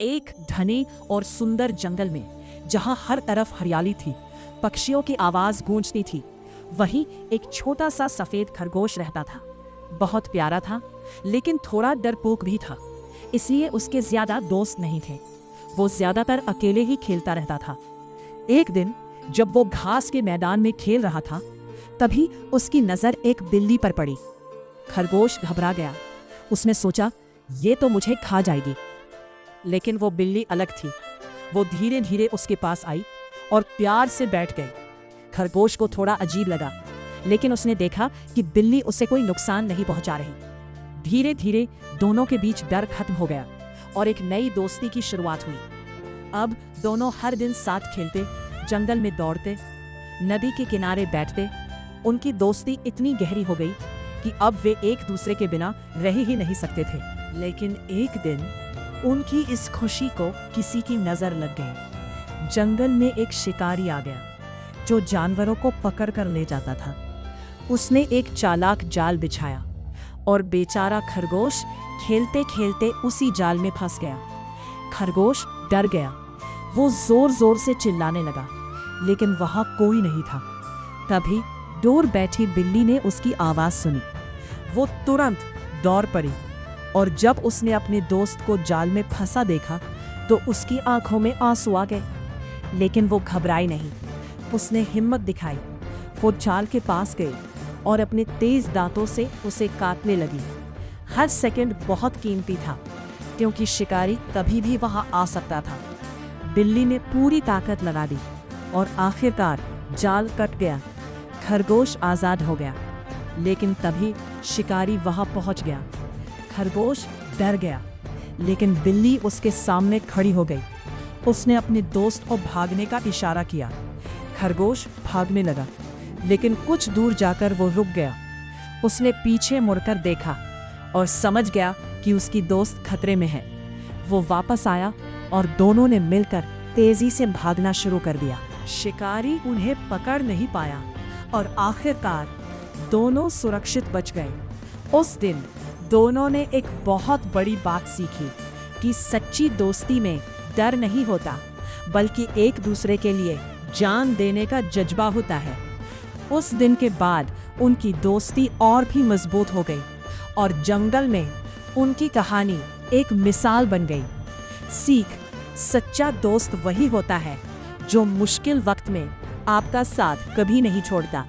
एक घने और सुंदर जंगल में, जहां हर तरफ हरियाली थी, पक्षियों की आवाज गूंजती थी, वहीं एक छोटा सा सफेद खरगोश रहता था। बहुत प्यारा था, लेकिन थोड़ा डरपोक भी था, इसलिए उसके ज्यादा दोस्त नहीं थे। वो ज्यादातर अकेले ही खेलता रहता था। एक दिन जब वो घास के मैदान में खेल रहा था, तभी उसकी नजर एक बिल्ली पर पड़ी। खरगोश घबरा गया। उसने सोचा, ये तो मुझे खा जाएगी। लेकिन वो बिल्ली अलग थी। वो धीरे धीरे उसके पास आई और प्यार से बैठ गई। खरगोश को थोड़ा अजीब लगा, लेकिन उसने देखा कि बिल्ली उसे कोई नुकसान नहीं पहुंचा रही। धीरे धीरे दोनों के बीच डर खत्म हो गया और एक नई दोस्ती की शुरुआत हुई। अब दोनों हर दिन साथ खेलते, जंगल में दौड़ते, नदी के किनारे बैठते। उनकी दोस्ती इतनी गहरी हो गई कि अब वे एक दूसरे के बिना रह ही नहीं सकते थे। लेकिन एक दिन उनकी इस खुशी को किसी की नजर लग गई। जंगल में एक शिकारी आ गया जो जानवरों को पकड़ कर ले जाता था। उसने एक चालाक जाल बिछाया और बेचारा खरगोश खेलते खेलते उसी जाल में फंस गया। खरगोश डर गया। वो जोर जोर से चिल्लाने लगा, लेकिन वहां कोई नहीं था। तभी दूर बैठी बिल्ली ने उसकी आवाज सुनी। वो तुरंत दौड़ पड़ी और जब उसने अपने दोस्त को जाल में फंसा देखा तो उसकी आंखों में आंसू आ गए। लेकिन वो घबराई नहीं। उसने हिम्मत दिखाई। वो जाल के पास गई और अपने तेज दांतों से उसे काटने लगी। हर सेकंड बहुत कीमती था, क्योंकि शिकारी कभी भी वहां आ सकता था। बिल्ली ने पूरी ताकत लगा दी और आखिरकार जाल कट गया। खरगोश आजाद हो गया। लेकिन तभी शिकारी वहां पहुंच गया। खरगोश डर गया, लेकिन बिल्ली उसके सामने खड़ी हो गई। उसने अपने दोस्त को भागने का इशारा किया। खरगोश भागने लगा, लेकिन कुछ दूर जाकर वो रुक गया। उसने पीछे मुड़कर देखा और समझ गया कि उसकी दोस्त खतरे में है। वो वापस आया और दोनों ने मिलकर तेजी से भागना शुरू कर दिया। शिकारी उन्हें पकड़ नहीं पाया और आखिरकार दोनों सुरक्षित बच गए। उस दिन दोनों ने एक बहुत बड़ी बात सीखी कि सच्ची दोस्ती में डर नहीं होता, बल्कि एक दूसरे के लिए जान देने का जज्बा होता है। उस दिन के बाद उनकी दोस्ती और भी मजबूत हो गई और जंगल में उनकी कहानी एक मिसाल बन गई। सीख: सच्चा दोस्त वही होता है जो मुश्किल वक्त में आपका साथ कभी नहीं छोड़ता।